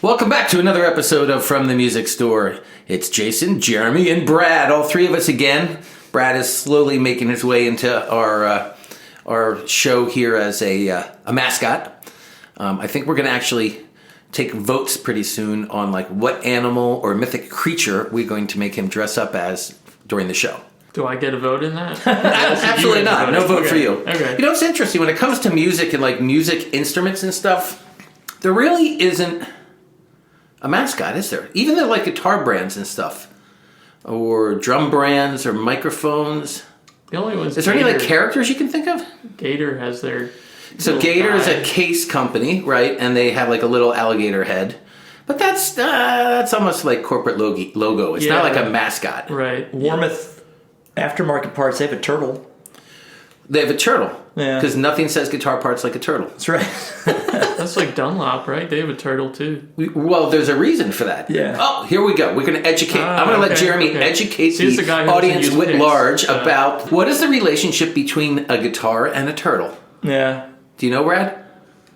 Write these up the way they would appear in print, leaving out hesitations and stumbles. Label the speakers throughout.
Speaker 1: Welcome back to another episode of From the Music Store. It's Jason, Jeremy, and Brad, all three of us again. Brad is slowly making his way into our show here as a mascot. I think we're going to actually take votes pretty soon on like what animal or mythic creature we're going to make him dress up as during the show.
Speaker 2: Do I get a vote in that?
Speaker 1: Absolutely not. No vote for you.
Speaker 2: Okay.
Speaker 1: You know, it's interesting when it comes to music and like music instruments and stuff, there really isn't a mascot, is there? Even the like guitar brands and stuff, or drum brands, or microphones.
Speaker 2: The only one's
Speaker 1: Is there any like characters you can think of?
Speaker 2: Gator has their.
Speaker 1: So Gator is a case company, right? And they have like a little alligator head, but that's almost like corporate logo. It's not like a mascot,
Speaker 2: right?
Speaker 3: Warmouth aftermarket parts. They have a turtle.
Speaker 1: They have a turtle.
Speaker 3: Yeah.
Speaker 1: Because nothing says guitar parts like a turtle.
Speaker 3: That's right.
Speaker 2: That's like Dunlop, right? They have a turtle too.
Speaker 1: Well, there's a reason for that.
Speaker 3: Yeah.
Speaker 1: Oh, here we go. We're going to educate. I'm going to let Jeremy educate the audience writ large about what is the relationship between a guitar and a turtle.
Speaker 3: Yeah.
Speaker 1: Do you know, Brad?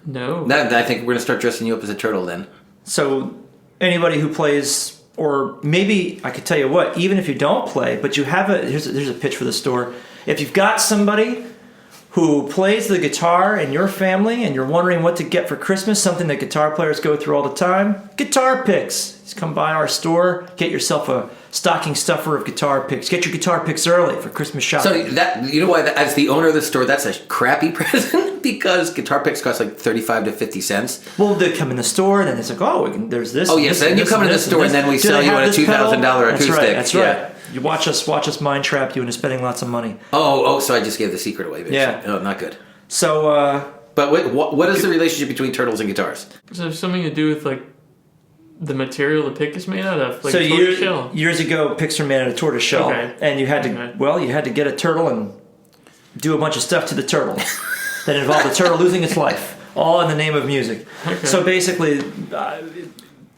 Speaker 2: No.
Speaker 1: I think we're going to start dressing you up as a turtle then.
Speaker 3: So anybody who plays, or maybe I could tell you what, even if you don't play, but you have there's a pitch for the store. If you've got somebody who plays the guitar in your family and you're wondering what to get for Christmas, something that guitar players go through all the time, guitar picks. Just come by our store, get yourself a stocking stuffer of guitar picks. Get your guitar picks early for Christmas shopping.
Speaker 1: So that, you know why, as the owner of the store, that's a crappy present because guitar picks cost like 35 to 50 cents.
Speaker 3: Well, they come in the store and then it's like, there's this.
Speaker 1: Oh, yes, then you come in the store and then we sell you on a $2,000 acoustic.
Speaker 3: That's right. You watch us mind trap you into spending lots of money.
Speaker 1: Oh, so I just gave the secret away, basically.
Speaker 3: Yeah.
Speaker 1: Oh, not good.
Speaker 3: So,
Speaker 1: But what is the relationship between turtles and guitars?
Speaker 2: Does it have something to do with like the material the pick is made out of? Like
Speaker 3: so
Speaker 2: tortoiseshell?
Speaker 3: Years ago, picks were made out of tortoise shell.
Speaker 2: Okay.
Speaker 3: And you had to get a turtle and do a bunch of stuff to the turtle that involved the turtle losing its life, all in the name of music.
Speaker 2: Okay.
Speaker 3: So basically,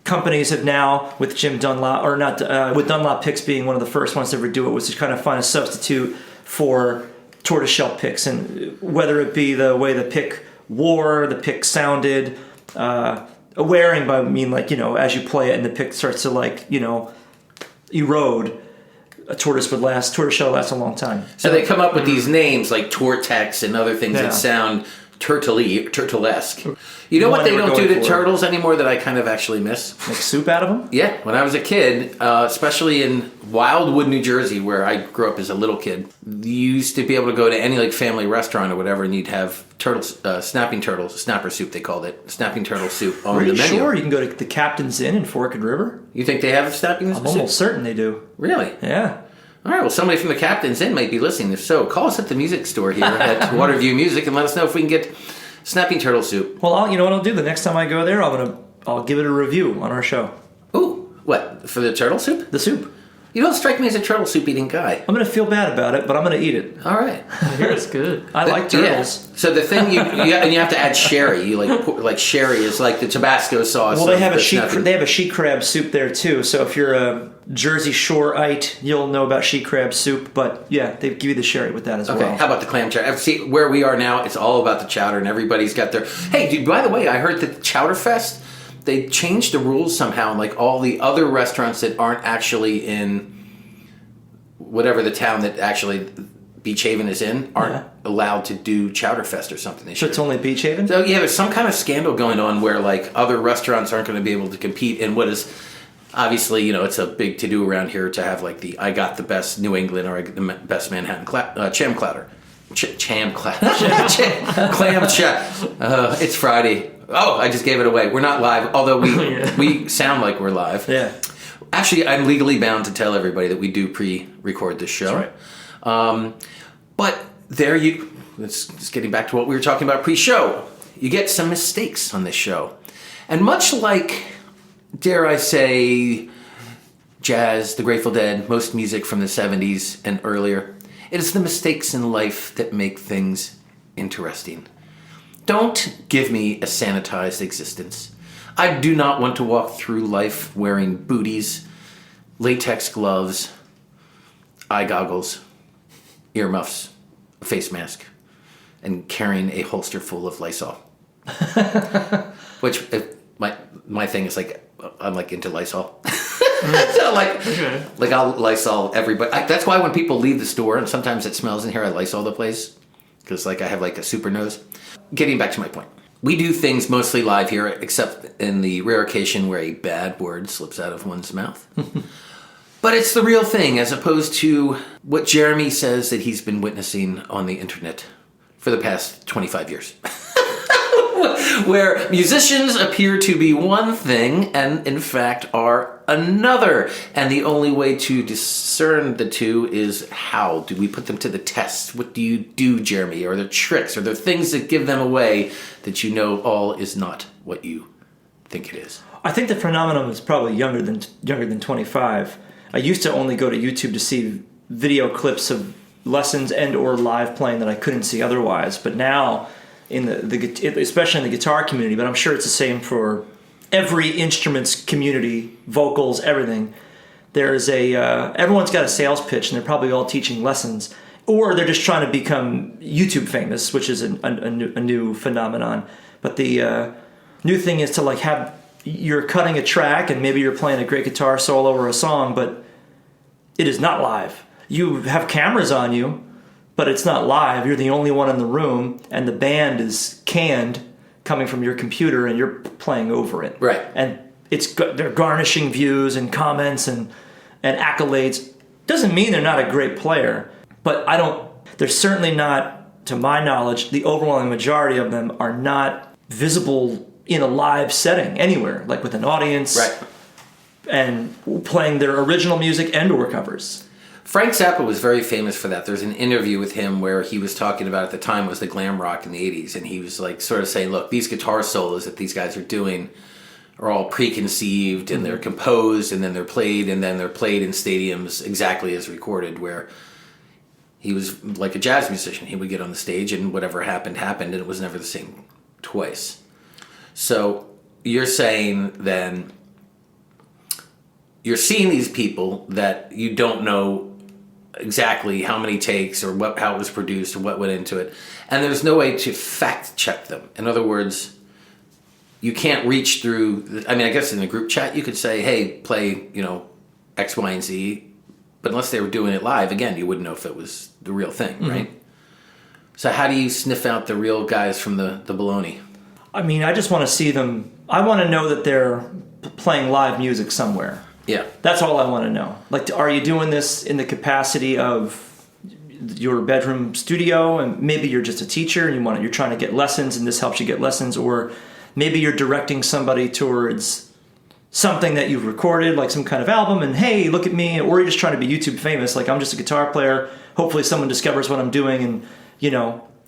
Speaker 3: companies have now, with Jim Dunlop, or not, with Dunlop picks being one of the first ones to ever do it, was to kind of find a substitute for tortoiseshell picks, and whether it be the way the pick wore, the pick sounded, wearing by I mean like, as you play it and the pick starts to erode, a tortoiseshell lasts a long time.
Speaker 1: So they come up with these names like Tortex and other things that sound turtlesque. You know what they don't do to turtles anymore that I kind of actually miss?
Speaker 3: Make soup out of them?
Speaker 1: Yeah, when I was a kid, especially in Wildwood, New Jersey, where I grew up as a little kid, you used to be able to go to any like family restaurant or whatever, and you'd have snapping turtles, snapper soup they called it, snapping turtle soup on the menu.
Speaker 3: Sure, you can go to the Captain's Inn in Forked River.
Speaker 1: You think they have snapping soup?
Speaker 3: I'm almost certain they do.
Speaker 1: Really?
Speaker 3: Yeah.
Speaker 1: All right, well, somebody from the Captain's Inn might be listening. If so, call us at the music store here at Waterview Music and let us know if we can get snapping turtle soup.
Speaker 3: Well, you know what I'll do? The next time I go there, I'll give it a review on our show.
Speaker 1: Ooh, what? For the turtle soup?
Speaker 3: The soup.
Speaker 1: You don't strike me as a turtle soup eating guy.
Speaker 3: I'm going to feel bad about it, but I'm going to eat it.
Speaker 1: All right.
Speaker 2: I hear it's good.
Speaker 3: I like turtles.
Speaker 1: Yeah. So the thing you have to add sherry. You like sherry is like the Tabasco sauce.
Speaker 3: Well, they have a sheet crab soup there too. So if you're a Jersey Shoreite, you'll know about sheet crab soup. But yeah, they give you the sherry with that as well.
Speaker 1: Okay. How about the clam chowder? See, where we are now, it's all about the chowder, and everybody's got their. Hey, dude. By the way, I heard that Chowder Fest, they changed the rules somehow, and like all the other restaurants that aren't actually in whatever the town that actually Beach Haven is in aren't allowed to do Chowder Fest or something this year.
Speaker 3: So it's only Beach Haven?
Speaker 1: So yeah, there's some kind of scandal going on where like other restaurants aren't going to be able to compete in what is obviously, it's a big to-do around here to have like I got the best New England or the best Manhattan clam chowder. Clam chowder. It's Friday. Oh, I just gave it away. We're not live, although we sound like we're live.
Speaker 3: Yeah.
Speaker 1: Actually, I'm legally bound to tell everybody that we do pre-record this show.
Speaker 3: That's right.
Speaker 1: But it's just getting back to what we were talking about pre-show. You get some mistakes on this show. And much like, dare I say, jazz, the Grateful Dead, most music from the 70s and earlier, it is the mistakes in life that make things interesting. Don't give me a sanitized existence. I do not want to walk through life wearing booties, latex gloves, eye goggles, earmuffs, a face mask, and carrying a holster full of Lysol. Which, my thing is like I'm like into Lysol. So like I'll Lysol everybody. That's why when people leave the store and sometimes it smells in here, I Lysol the place because like I have like a super nose. Getting back to my point, we do things mostly live here, except in the rare occasion where a bad word slips out of one's mouth. But it's the real thing, as opposed to what Jeremy says that he's been witnessing on the internet for the past 25 years. Where musicians appear to be one thing and in fact are another. And the only way to discern the two is how do we put them to the test? What do you do, Jeremy? Are there tricks? Are there things that give them away that you know all is not what you think it is?
Speaker 3: I think the phenomenon is probably younger than 25. I used to only go to YouTube to see video clips of lessons and or live playing that I couldn't see otherwise. But now, in the especially in the guitar community, but I'm sure it's the same for every instruments community, vocals, everything. There's everyone's got a sales pitch, and they're probably all teaching lessons, or they're just trying to become YouTube famous, which is a new phenomenon. But the new thing is to like have you're cutting a track, and maybe you're playing a great guitar solo or a song, but it is not live. You have cameras on you, but it's not live. You're the only one in the room, and the band is canned coming from your computer, and you're playing over it.
Speaker 1: Right.
Speaker 3: And they're garnishing views and comments and accolades. Doesn't mean they're not a great player, but they're certainly not, to my knowledge, the overwhelming majority of them are not visible in a live setting anywhere, like with an audience.
Speaker 1: Right.
Speaker 3: And playing their original music and or covers.
Speaker 1: Frank Zappa was very famous for that. There's an interview with him where he was talking about, at the time, was the glam rock in the 80s, and he was like sort of saying, look, these guitar solos that these guys are doing are all preconceived, and they're composed, and then they're played in stadiums exactly as recorded, where he was like a jazz musician. He would get on the stage, and whatever happened, and it was never the same twice. So you're saying then you're seeing these people that you don't know exactly how many takes or how it was produced or what went into it, and there's no way to fact check them. In other words, you can't reach through. I guess in a group chat you could say, "Hey, play X, Y, and Z," but unless they were doing it live, again, you wouldn't know if it was the real thing, right? So how do you sniff out the real guys from the baloney?
Speaker 3: I just want to see them. I want to know that they're playing live music somewhere.
Speaker 1: Yeah.
Speaker 3: That's all I want to know. Like, are you doing this in the capacity of your bedroom studio, and maybe you're just a teacher and you're trying to get lessons and this helps you get lessons, or maybe you're directing somebody towards something that you've recorded, like some kind of album, and hey, look at me, or you're just trying to be YouTube famous, like I'm just a guitar player, hopefully someone discovers what I'm doing, and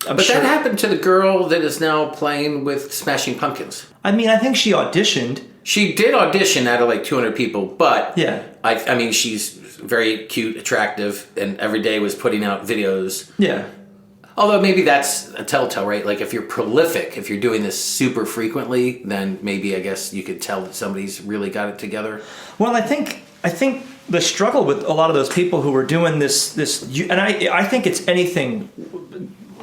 Speaker 1: But that happened to the girl that is now playing with Smashing Pumpkins.
Speaker 3: I think she auditioned.
Speaker 1: She did audition out of like 200 people, but
Speaker 3: yeah,
Speaker 1: she's very cute, attractive, and every day was putting out videos.
Speaker 3: Yeah.
Speaker 1: Although maybe that's a telltale, right? Like if you're prolific, if you're doing this super frequently, then maybe I guess you could tell that somebody's really got it together.
Speaker 3: Well, I think the struggle with a lot of those people who were doing this, and I think it's anything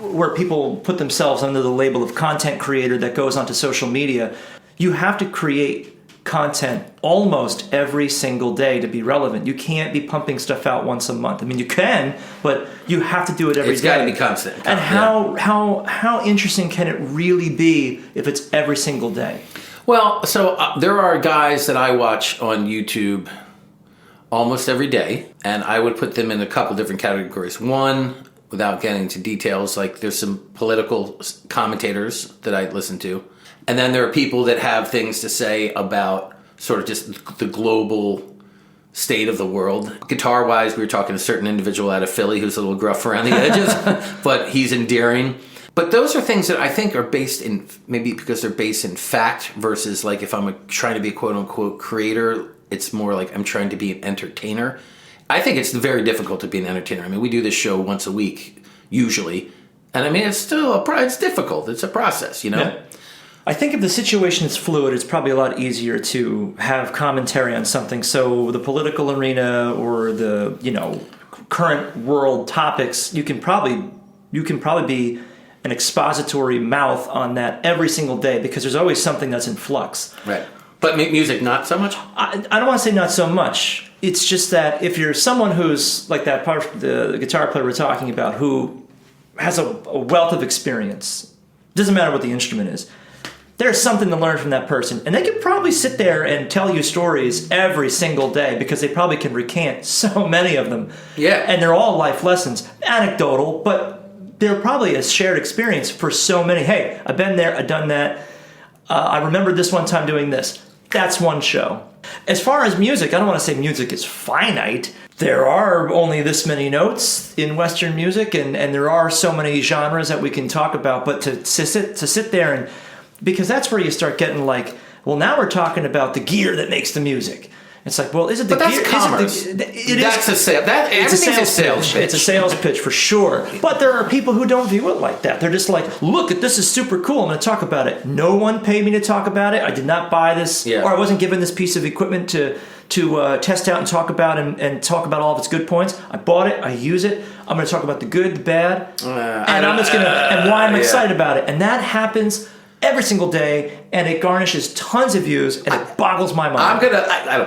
Speaker 3: where people put themselves under the label of content creator that goes onto social media. You have to create content almost every single day to be relevant. You can't be pumping stuff out once a month. You can, but you have to do it every day.
Speaker 1: It's got to be constant.
Speaker 3: And how interesting can it really be if it's every single day?
Speaker 1: Well, so there are guys that I watch on YouTube almost every day, and I would put them in a couple different categories. One, without getting into details, like there's some political commentators that I listen to. And then there are people that have things to say about sort of just the global state of the world. Guitar-wise, we were talking to a certain individual out of Philly who's a little gruff around the edges, but he's endearing. But those are things that I think are based in, maybe because they're based in fact versus like if I'm trying to be a quote-unquote creator, it's more like I'm trying to be an entertainer. I think it's very difficult to be an entertainer. We do this show once a week, usually. And it's still, it's difficult. It's a process,
Speaker 3: Yeah. I think if the situation is fluid, it's probably a lot easier to have commentary on something. So the political arena or the current world topics, you can probably be an expository mouth on that every single day because there's always something that's in flux.
Speaker 1: Right. But music, not so much?
Speaker 3: I don't want to say not so much. It's just that if you're someone who's like that the guitar player we're talking about who has a wealth of experience, doesn't matter what the instrument is, there's something to learn from that person. And they could probably sit there and tell you stories every single day because they probably can recant so many of them.
Speaker 1: Yeah.
Speaker 3: And they're all life lessons, anecdotal, but they're probably a shared experience for so many. Hey, I've been there, I've done that. I remember this one time doing this. That's one show. As far as music, I don't want to say music is finite. There are only this many notes in Western music, and there are so many genres that we can talk about. But to sit there and, because that's where you start getting like, well, now we're talking about the gear that makes the music. It's like, well, is it the
Speaker 1: but
Speaker 3: gear?
Speaker 1: That's commerce. That's a sale. Everything's a sales pitch.
Speaker 3: It's a sales pitch for sure. But there are people who don't view it like that. They're just like, look, this is super cool. I'm going to talk about it. No one paid me to talk about it. I did not buy this, or I wasn't given this piece of equipment to test out and talk about and talk about all of its good points. I bought it. I use it. I'm going to talk about the good, the bad, and I'm just going to and why I'm excited about it. And that happens every single day, and it garnishes tons of views, and it boggles my mind.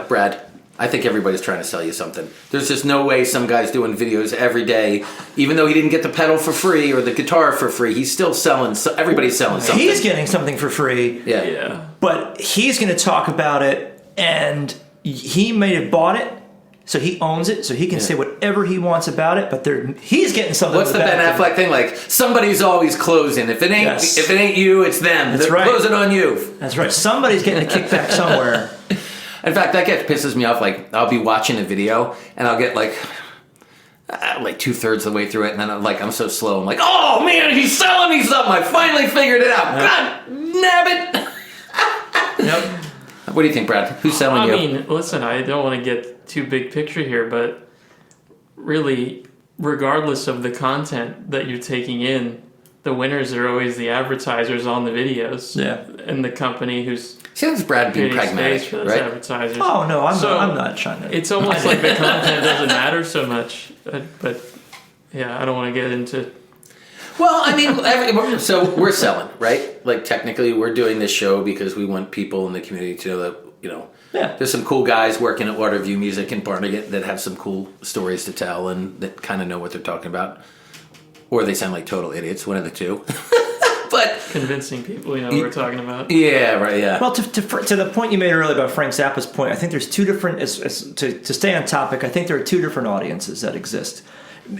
Speaker 1: Brad, I think everybody's trying to sell you something. There's just no way some guy's doing videos every day, even though he didn't get the pedal for free or the guitar for free, he's still selling, everybody's selling something.
Speaker 3: He's getting something for free,
Speaker 2: Yeah.
Speaker 3: but he's going to talk about it, and he may have bought it, so he owns it, so he can say whatever he wants about it. But he's getting something.
Speaker 1: What's the Ben Affleck thing? Like, somebody's always closing. If it ain't you, it's them.
Speaker 3: That's right.
Speaker 1: Closing on you.
Speaker 3: That's right. Somebody's getting a kickback somewhere.
Speaker 1: In fact, that pisses me off. Like, I'll be watching a video and I'll get like 2/3 of the way through it, and then I'm so slow. I'm like, oh man, he's selling me something. I finally figured it out. God nabbit.
Speaker 3: Yep.
Speaker 1: What do you think, Brad? Who's selling you?
Speaker 2: I mean, listen, I don't want to get too big picture here, but really, regardless of the content that you're taking in, the winners are always the advertisers on the videos.
Speaker 3: Yeah.
Speaker 2: And the company who's
Speaker 1: See, that's Brad being
Speaker 2: creating
Speaker 1: pragmatic,
Speaker 2: space for those
Speaker 1: right?
Speaker 2: advertisers.
Speaker 3: Oh no, I'm not trying to.
Speaker 2: It's almost like the content doesn't matter so much, but yeah, I don't want to get into.
Speaker 1: Well, I mean, so we're selling, right? Like, technically, we're doing this show because we want people in the community to know that, there's some cool guys working at Waterview Music in Barnegat that have some cool stories to tell and that kind of know what they're talking about. Or they sound like total idiots, one of the two. But
Speaker 2: convincing people, what we're talking about.
Speaker 1: Yeah, right, yeah.
Speaker 3: Well, to the point you made earlier about Frank Zappa's point, I think there's two different, to stay on topic, I think there are two different audiences that exist.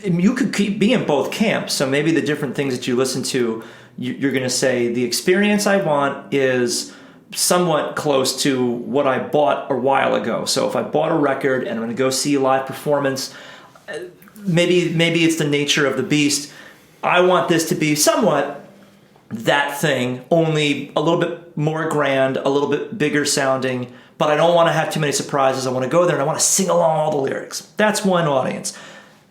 Speaker 3: You could be in both camps, so maybe the different things that you listen to, you're going to say, the experience I want is somewhat close to what I bought a while ago. So if I bought a record and I'm going to go see a live performance, maybe it's the nature of the beast. I want this to be somewhat that thing, only a little bit more grand, a little bit bigger sounding, but I don't want to have too many surprises. I want to go there and I want to sing along all the lyrics. That's one audience.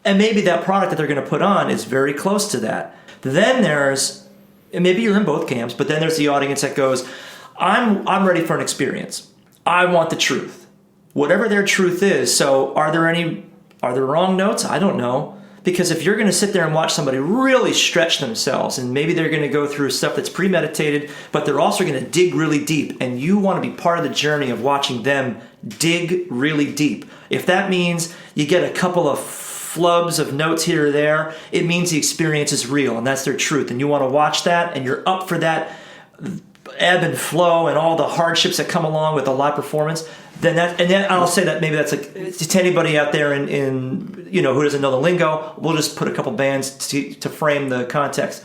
Speaker 3: And maybe that product that they're going to put on is very close to that. Then there's, and maybe you're in both camps, but then there's the audience that goes, I'm ready for an experience. I want the truth. Whatever their truth is. So are there wrong notes? I don't know. Because if you're going to sit there and watch somebody really stretch themselves, and maybe they're going to go through stuff that's premeditated, but they're also going to dig really deep, and you want to be part of the journey of watching them dig really deep. If that means you get a couple of flubs of notes here or there, it means the experience is real, and that's their truth, and you want to watch that, and you're up for that ebb and flow and all the hardships that come along with a live performance, then I'll say that maybe that's like to anybody out there in who doesn't know the lingo. We'll just put a couple bands to frame the context.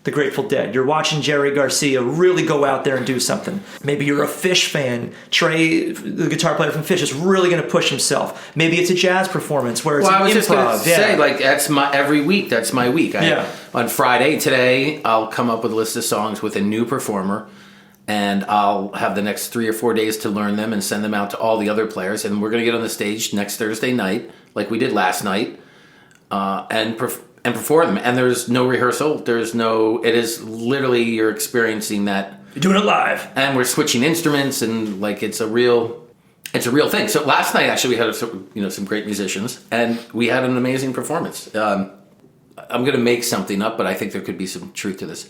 Speaker 3: The Grateful Dead. You're watching Jerry Garcia really go out there and do something. Maybe you're a Fish fan. Trey, the guitar player from Fish, is really going to push himself. Maybe it's a jazz performance where it's
Speaker 1: I was
Speaker 3: improv.
Speaker 1: just going to say, that's every week. That's my week. On Friday today, I'll come up with a list of songs with a new performer. And I'll have the next 3 or 4 days to learn them and send them out to all the other players. And we're going to get on the stage next Thursday night, like we did last night, and perform them. And there's no rehearsal. It is literally you're experiencing that.
Speaker 3: You're doing it live.
Speaker 1: And we're switching instruments, and like it's a real thing. So last night, actually, we had some great musicians, and we had an amazing performance. I'm going to make something up, but I think there could be some truth to this.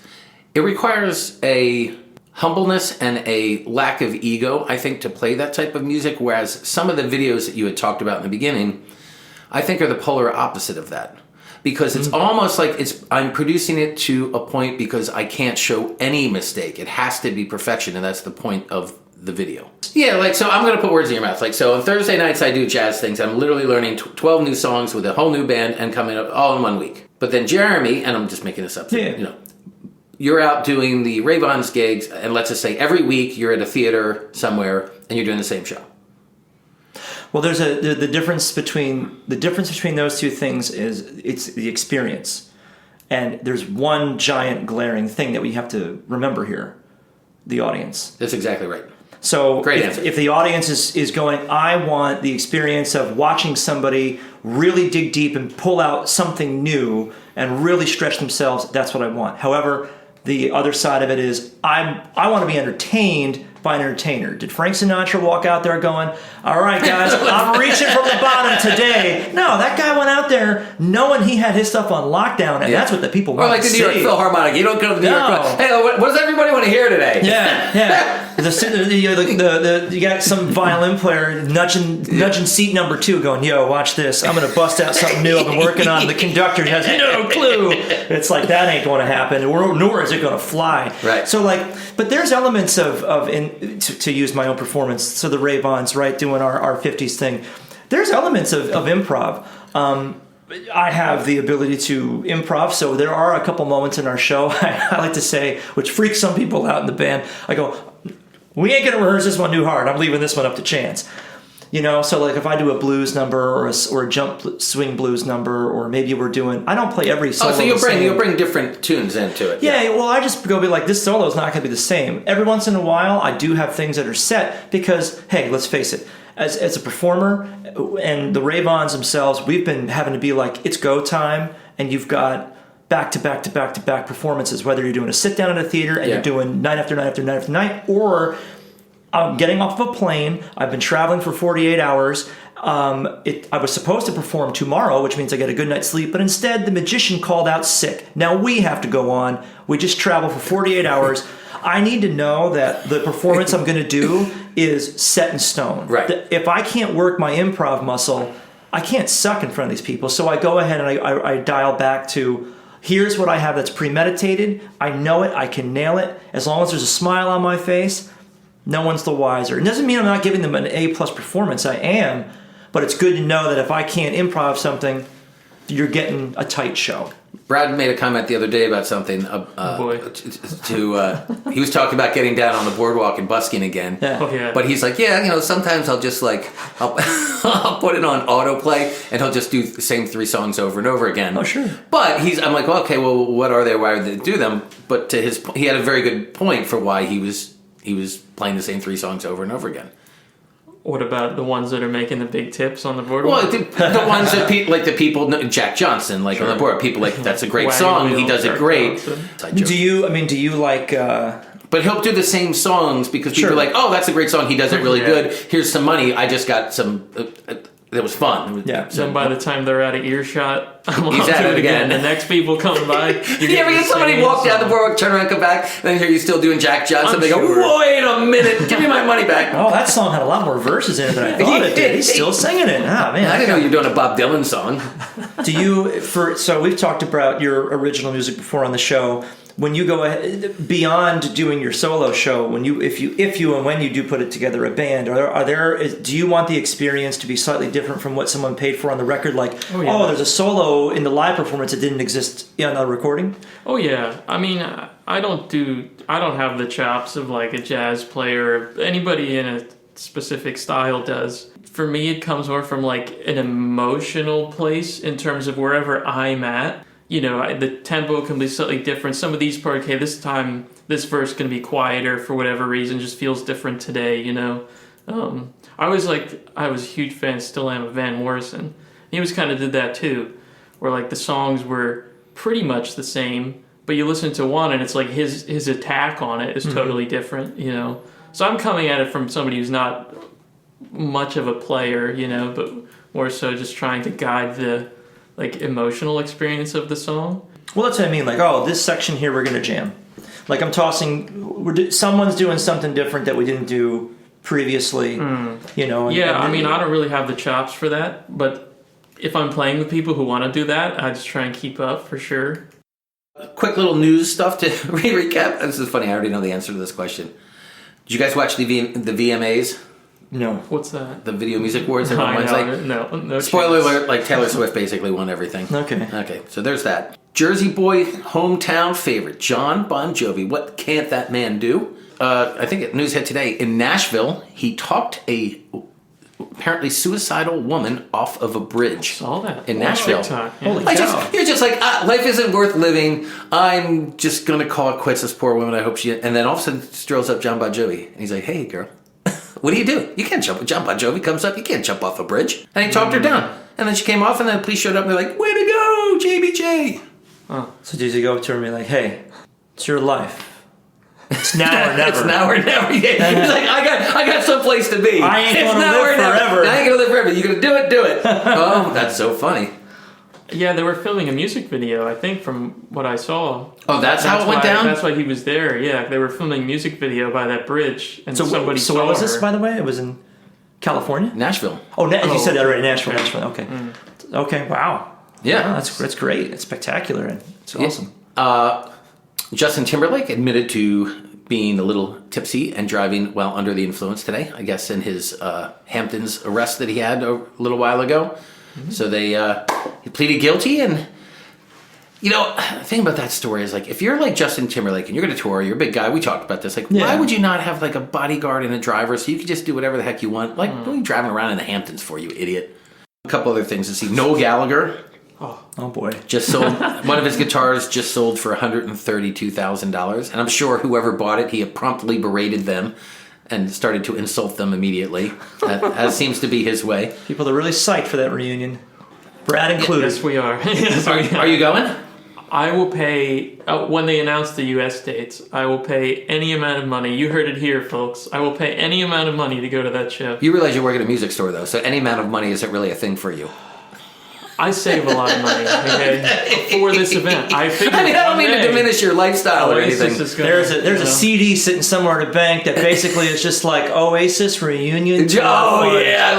Speaker 1: It requires a humbleness and a lack of ego, I think, to play that type of music, whereas some of the videos that you had talked about in the beginning, I think are the polar opposite of that. Because it's almost like I'm producing it to a point because I can't show any mistake. It has to be perfection, and that's the point of the video. Yeah, like, so I'm going to put words in your mouth. Like, so on Thursday nights I do jazz things. I'm literally learning 12 new songs with a whole new band and coming up all in 1 week. But then Jeremy, and I'm just making this up, you know, you're out doing the Ray-Bon's gigs, and let's just say every week you're at a theater somewhere and you're doing the same show.
Speaker 3: Well, there's the difference between those two things is it's the experience, and there's one giant glaring thing that we have to remember here: the audience.
Speaker 1: That's exactly right.
Speaker 3: So
Speaker 1: Great answer.
Speaker 3: If the audience is going, I want the experience of watching somebody really dig deep and pull out something new and really stretch themselves. That's what I want. However, the other side of it is I want to be entertained by an entertainer. Did Frank Sinatra walk out there going, all right, guys, I'm reaching from the bottom today? No, that guy went out there knowing he had his stuff on lockdown, and that's what the people want to see.
Speaker 1: Or like the New York Philharmonic. You don't go to the New York. Hey, what does everybody want to hear today?
Speaker 3: Yeah. You got some violin player nudging seat number 2 going, yo, watch this. I'm going to bust out something new I've been working on. The conductor has no clue. It's like, that ain't going to happen, nor is it going to fly.
Speaker 1: Right.
Speaker 3: So, but there's elements to use my own performance. So the Ray-Bons, right, doing our 50s thing. There's elements of improv. I have the ability to improv, so there are a couple moments in our show, I like to say, which freaks some people out in the band. I go, we ain't going to rehearse this one too hard. I'm leaving this one up to chance. You know, so like if I do a blues number or a jump swing blues number, or maybe I don't play every solo.
Speaker 1: Oh, so you'll bring different tunes into it.
Speaker 3: Yeah, well, I just go be like, this solo is not going to be the same. Every once in a while, I do have things that are set because, hey, let's face it, as a performer, and the Ray-Bons themselves, we've been having to be like, it's go time, and you've got back-to-back performances, whether you're doing a sit-down at a theater and you're doing night after night after night after night, or I'm getting off of a plane. I've been traveling for 48 hours. I was supposed to perform tomorrow, which means I get a good night's sleep, but instead the magician called out sick. Now we have to go on. We just travel for 48 hours. I need to know that the performance I'm going to do is set in stone.
Speaker 1: Right.
Speaker 3: If I can't work my improv muscle, I can't suck in front of these people. So I go ahead and I dial back to, here's what I have that's premeditated. I know it. I can nail it. As long as there's a smile on my face, no one's the wiser. It doesn't mean I'm not giving them an A+ performance. I am. But it's good to know that if I can't improv something, you're getting a tight show.
Speaker 1: Brad made a comment the other day about something. He was talking about getting down on the boardwalk and busking again.
Speaker 3: Yeah.
Speaker 2: Oh, yeah.
Speaker 1: But he's like, sometimes I'll just I'll put it on autoplay and he'll just do the same 3 songs over and over again.
Speaker 3: Oh, sure.
Speaker 1: But I'm like, well, okay, well, what are they? Why would they do them? But he had a very good point for why he was playing the same 3 songs over and over again.
Speaker 2: What about the ones that are making the big tips on the boardwalk?
Speaker 1: Well, the ones that the people, Jack Johnson, on the board, people like, that's a great song. He does it great.
Speaker 3: Do you like?
Speaker 1: But he'll do the same songs because people are like, oh, that's a great song. He does it really good. Here's some money. I just got some. It was fun.
Speaker 3: Yeah.
Speaker 2: So by the time they're out of earshot,
Speaker 1: he's at it again.
Speaker 2: The next people coming by.
Speaker 1: You ever get somebody walk down the boardwalk, turn around, come back, and then hear you still doing Jack Johnson? They go, wait a minute, give me my money back.
Speaker 3: Oh, that song had a lot more verses in it than I thought it did. He's still singing it. Ah, man.
Speaker 1: I didn't know you were doing a Bob Dylan song.
Speaker 3: So we've talked about your original music before on the show. When you go ahead, beyond doing your solo show, if you and when you do put it together a band, do you want the experience to be slightly different from what someone paid for on the record? Like, there's a solo in the live performance that didn't exist on the recording.
Speaker 2: Oh yeah, I mean, I don't have the chops of like a jazz player. Anybody in a specific style does. For me, it comes more from like an emotional place in terms of wherever I'm at. You know, the tempo can be slightly different. Some of these parts, okay, this time, this verse can be quieter for whatever reason, just feels different today, you know. I was a huge fan, still am, of Van Morrison. He was kind of did that too, where like the songs were pretty much the same, but you listen to one and it's like his attack on it is totally different, you know. So I'm coming at it from somebody who's not much of a player, you know, but more so just trying to guide the like emotional experience of the song.
Speaker 3: Well, that's what I mean. Like, oh, this section here we're gonna jam. Like I'm tossing. Someone's doing something different that we didn't do previously. You know.
Speaker 2: Yeah, I mean, I don't really have the chops for that, but if I'm playing with people who want to do that, I just try and keep up for sure.
Speaker 1: Quick little news stuff to recap. This is funny. I already know the answer to this question. Did you guys watch the VMAs?
Speaker 3: No.
Speaker 2: What's that?
Speaker 1: The Video Music Awards on Wednesday?
Speaker 2: No.
Speaker 1: Spoiler
Speaker 2: chance.
Speaker 1: alert, like Taylor Swift basically won everything.
Speaker 3: Okay,
Speaker 1: so there's that. Jersey boy, hometown favorite, John Bon Jovi. What can't that man do? I think at News Head today, in Nashville, he talked a apparently suicidal woman off of a bridge.
Speaker 2: Saw that.
Speaker 1: In Nashville.
Speaker 2: Yeah.
Speaker 3: Holy cow.
Speaker 1: You're just like, life isn't worth living. I'm just going to call it quits, this poor woman. I hope she... And then all of a sudden strolls up John Bon Jovi. And he's like, hey, girl. What do you do? You can't jump. John Bon Jovi comes up. You can't jump off a bridge. And he talked her down. And then she came off, and then the police showed up, and they're like, way to go, JBJ.
Speaker 3: Oh. So did you go up to her and be like, hey, it's your life. It's now or never.
Speaker 1: It's now or never. Yeah. He's like, I got someplace to be.
Speaker 3: I ain't going to live forever.
Speaker 1: I ain't going to live forever. You going to do it? Do it. Oh, that's so funny.
Speaker 2: Yeah, they were filming a music video, I think, from what I saw.
Speaker 1: Oh, that's how it went down?
Speaker 2: That's why he was there, yeah. They were filming a music video by that bridge, and
Speaker 3: So
Speaker 2: saw
Speaker 3: where was
Speaker 2: her.
Speaker 3: this, by the way? It was in California?
Speaker 1: Nashville.
Speaker 3: Oh, you said that already, Nashville. Okay. Okay, wow.
Speaker 1: Yeah.
Speaker 3: Wow, that's great. It's spectacular. And it's awesome.
Speaker 1: Justin Timberlake admitted to being a little tipsy and driving while under the influence today, I guess in his Hamptons arrest that he had a little while ago. Mm-hmm. So he pleaded guilty, and the thing about that story is, like, if you're like Justin Timberlake and you're going to tour, you're a big guy, we talked about this, like, why would you not have like a bodyguard and a driver so you could just do whatever the heck you want? Like, what are you driving around in the Hamptons for, you idiot? A couple other things to see. Noel Gallagher.
Speaker 3: Oh boy.
Speaker 1: Just sold one of his guitars just sold for $132,000, and I'm sure whoever bought it, he promptly berated them and started to insult them immediately, as seems to be his way.
Speaker 3: People are really psyched for that reunion. Brad included.
Speaker 2: Yes, we are. Yes, we are.
Speaker 1: Are you going?
Speaker 2: I will pay, when they announce the U.S. dates, I will pay any amount of money. You heard it here, folks. I will pay any amount of money to go to that show.
Speaker 1: You realize you work at a music store, though, so any amount of money isn't really a thing for you.
Speaker 2: I save a lot of money, okay, for this event. I
Speaker 1: don't mean to diminish your lifestyle or anything.
Speaker 3: There's a CD sitting somewhere at a bank that basically is just like Oasis reunion.
Speaker 1: Oh yeah,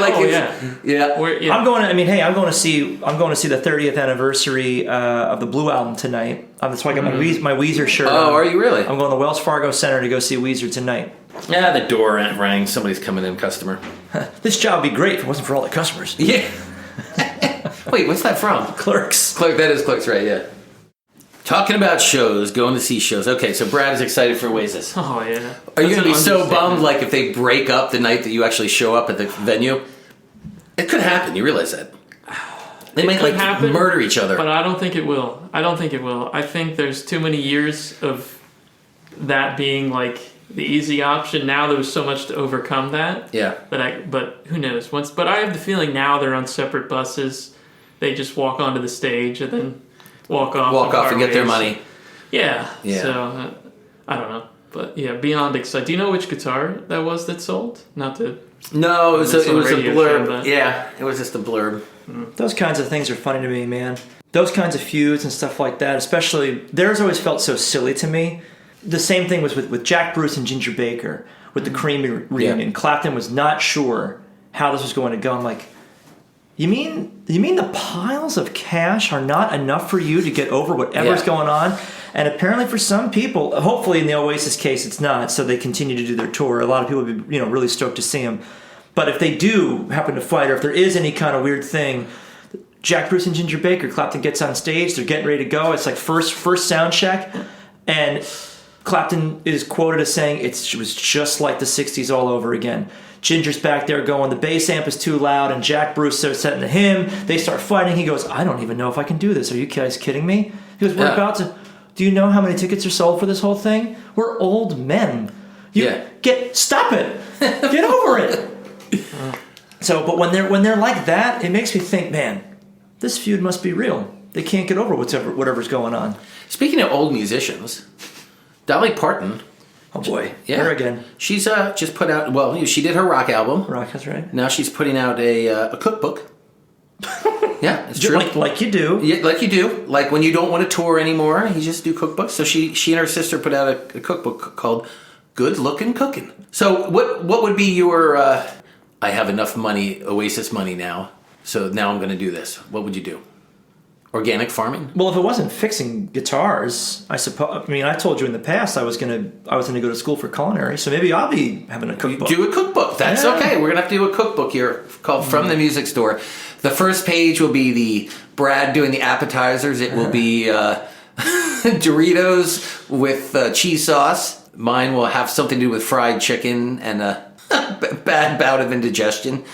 Speaker 2: yeah.
Speaker 3: I'm going to see the 30th anniversary of the Blue album tonight. That's why I got my Weezer shirt.
Speaker 1: Oh, are you really?
Speaker 3: I'm going to Wells Fargo Center to go see Weezer tonight.
Speaker 1: Yeah, the door rang. Somebody's coming in, customer.
Speaker 3: This job would be great if it wasn't for all the customers.
Speaker 1: Yeah. Wait, what's that from?
Speaker 3: Clerks.
Speaker 1: That is Clerks, right, yeah. Talking about shows, going to see shows. Okay, so Brad is excited for Oasis.
Speaker 2: Oh, yeah.
Speaker 1: Are you going to be so bummed, like, if they break up the night that you actually show up at the venue? It could happen, you realize that. They might, like, happen, murder each other.
Speaker 2: But I don't think it will. I think there's too many years of that being, like, the easy option. Now there's so much to overcome that.
Speaker 1: Yeah.
Speaker 2: But who knows? But I have the feeling now they're on separate buses. They just walk onto the stage and then walk off
Speaker 1: and get their money.
Speaker 2: Yeah. So I don't know, but yeah, beyond excited. Do you know which guitar that was that sold? Not to.
Speaker 1: No, it was a blurb.
Speaker 2: Show,
Speaker 1: yeah, it was just a blurb.
Speaker 3: Those kinds of things are funny to me, man. Those kinds of feuds and stuff like that, especially theirs, always felt so silly to me. The same thing was with Jack Bruce and Ginger Baker with the Cream reunion. Yeah. Clapton was not sure how this was going to go. I'm like, you mean the piles of cash are not enough for you to get over whatever's going on? And apparently for some people, hopefully in the Oasis case it's not, so they continue to do their tour. A lot of people would be really stoked to see them. But if they do happen to fight, or if there is any kind of weird thing, Jack Bruce and Ginger Baker, Clapton gets on stage, they're getting ready to go. It's like first sound check, and Clapton is quoted as saying it was just like the 60s all over again. Ginger's back there going, the bass amp is too loud, and Jack Bruce starts setting to him. They start fighting. He goes, I don't even know if I can do this. Are you guys kidding me? He goes, we're about to... Do you know how many tickets are sold for this whole thing? We're old men. Stop it. Get over it. So, but when they're like that, it makes me think, man, this feud must be real. They can't get over whatever's going on.
Speaker 1: Speaking of old musicians, Dolly Parton.
Speaker 3: Oh boy, her again.
Speaker 1: She's just put out. Well, she did her rock album.
Speaker 3: Rock, that's right.
Speaker 1: Now she's putting out a cookbook. Yeah, it's true.
Speaker 3: Like you do.
Speaker 1: Yeah, like you do. Like when you don't want to tour anymore, you just do cookbooks. So she and her sister put out a cookbook called Good Looking Cooking. So what would be your I have enough money, Oasis money now, so now I'm going to do this. What would you do? Organic farming?
Speaker 3: Well, if it wasn't fixing guitars, I suppose. I mean, I told you in the past I was gonna go to school for culinary, so maybe I'll be having a cookbook.
Speaker 1: Do a cookbook. That's okay. We're gonna have to do a cookbook here called From the Music Store. The first page will be the Brad doing the appetizers. It will be Doritos with cheese sauce. Mine will have something to do with fried chicken and a bad bout of indigestion.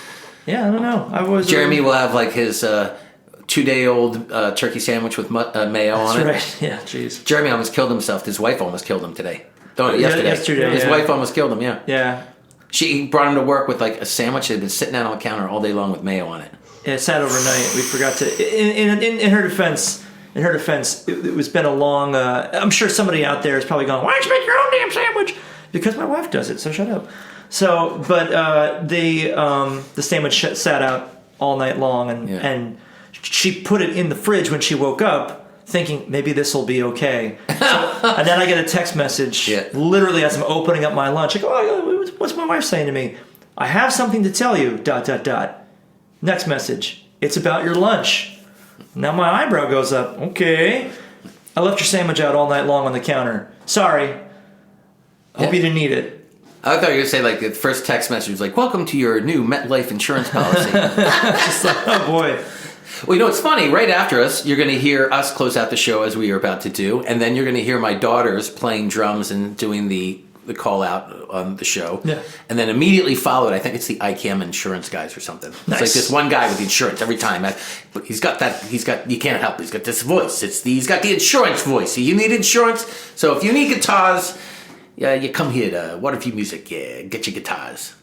Speaker 3: Yeah, I don't know.
Speaker 1: Jeremy will have like his 2-day-old turkey sandwich with mayo on it.
Speaker 3: That's right. Yeah, jeez.
Speaker 1: Jeremy almost killed himself. His wife almost killed him today. Yesterday. His wife almost killed him, yeah.
Speaker 3: Yeah.
Speaker 1: She brought him to work with like a sandwich that had been sitting out on the counter all day long with mayo on it.
Speaker 3: Yeah, it sat overnight. We forgot to... In her defense, it was been a long... I'm sure somebody out there is probably going, why don't you make your own damn sandwich? Because my wife does it, so shut up. So, but the sandwich sat out all night long, and she put it in the fridge when she woke up, thinking maybe this will be okay. And then I get a text message, literally as I'm opening up my lunch. I go, oh, what's my wife saying to me? I have something to tell you, ... Next message, it's about your lunch. Now my eyebrow goes up. Okay. I left your sandwich out all night long on the counter. Sorry. Hope you didn't eat it.
Speaker 1: I thought you were going to say, like, the first text message was like, welcome to your new MetLife insurance policy.
Speaker 3: Just like, oh, boy.
Speaker 1: Well, you know, it's funny. Right after us, you're going to hear us close out the show as we are about to do, and then you're going to hear my daughters playing drums and doing the call out on the show.
Speaker 3: Yeah.
Speaker 1: And then immediately followed, I think it's the ICAM insurance guys or something. Nice. It's like this one guy with the insurance every time. But he's got, you can't help it. He's got this voice. He's got the insurance voice. You need insurance. So if you need guitars... Yeah, you come here to Waterview Music. Yeah, get your guitars.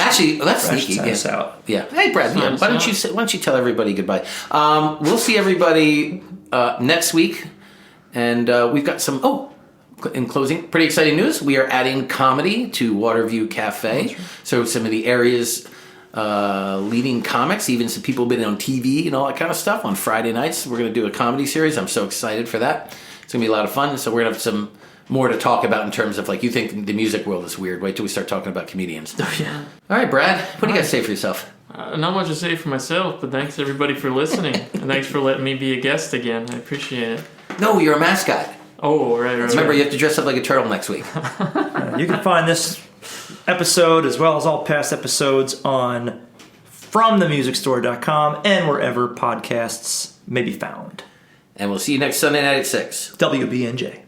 Speaker 1: Actually, that's sneaky. Yeah.
Speaker 3: Out.
Speaker 1: Yeah. Hey, Brad. Yeah. Why don't you tell everybody goodbye? We'll see everybody next week, and we've got some. Oh, in closing, pretty exciting news. We are adding comedy to Waterview Cafe. So some of the area's leading comics, even some people who've been on TV and all that kind of stuff on Friday nights. We're going to do a comedy series. I'm so excited for that. It's going to be a lot of fun. So we're going to have some more to talk about in terms of, like, you think the music world is weird. Wait till we start talking about comedians.
Speaker 2: Oh, yeah.
Speaker 1: All right, Brad, what do you got to say for yourself?
Speaker 2: Not much to say for myself, but thanks, everybody, for listening. And thanks for letting me be a guest again. I appreciate it.
Speaker 1: No, you're a mascot.
Speaker 2: Oh, right.
Speaker 1: Remember, you have to dress up like a turtle next week.
Speaker 3: You can find this episode, as well as all past episodes, on FromTheMusicStore.com and wherever podcasts may be found.
Speaker 1: And we'll see you next Sunday night at 6.
Speaker 3: WBNJ.